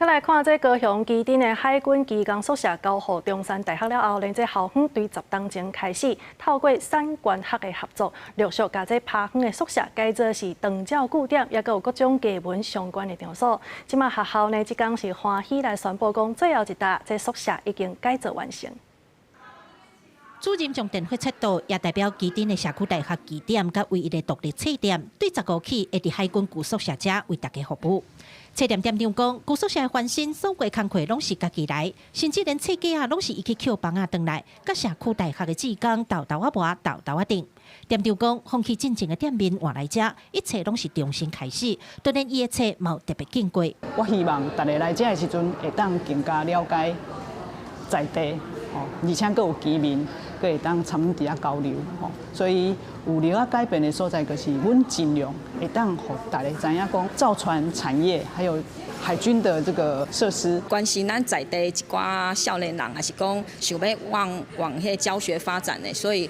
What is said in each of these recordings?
再来看这高雄基丁的海军技工宿舍交予中山大学了后，呢这校方对10当前开始透过3管学的合作，陆续把这趴远的宿舍改造是长照据点，也有各种艺文相关的场所。即马学校呢，即天是欢喜来宣布讲，最后一搭这宿舍已经改造完成。 主任将电火测度，也代表基丁的社区大学据点，甲唯一的独立测点，对15起会伫海军旧宿舍者为大家服务。测点店长讲，旧宿舍的翻新所过工课拢是家己来，甚至连设计啊拢是伊去捡房啊回来，甲社区大学的职工豆豆啊磨，豆豆啊顶。店长讲，放弃进前的店面换来遮，一切拢是重新开始，当然伊的册嘛特别见过。我希望大家来遮的时阵，会当更加了解在地。 而且佫有居民，佫会当参与伫遐交流，所以有了啊改变的所在，就是阮尽量会当互大家知影讲造船产业，还有海军的这个设施，关心咱在地一寡少年人，还是讲想要往迄教学发展的，所以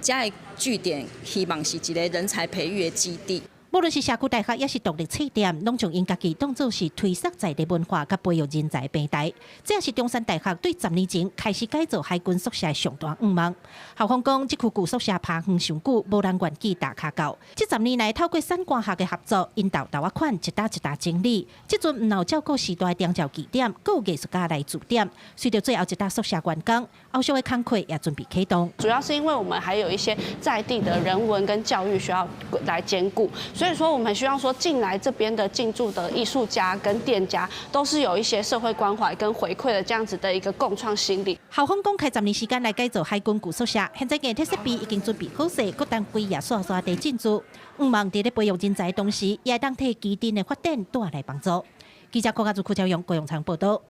遮个据点希望是一个人才培育的基地。 无论是社区大学，也是独立册店，拢将因家己当作是推广在地文化，甲培育人才的平台。这也是中山大学对10年前开始改造海军宿舍的上大愿望。校方讲，这区旧宿舍爬远上久，无人愿意打卡到。这10年来，透过3官校的合作，因豆豆款一搭一搭整理。这阵唔有照顾时代长照据点，佫有艺术家来驻点。随着最后一搭宿舍完工，后续的工课也准备启动。主要是因为我们还有一些在地的人文跟教育需要来兼顾。 所以说，我们希望说进来这边的进驻的艺术家跟店家，都是有一些社会关怀跟回馈的这样子的一个共创心理。校方公开10年时间来改造海军旧宿舍，现在建体设备已经准备好势，各单位也刷刷地进驻。希望在咧培育人才的同时，也当替基地的发展带来帮助。记者郭家祖、邱朝阳、郭永昌报道。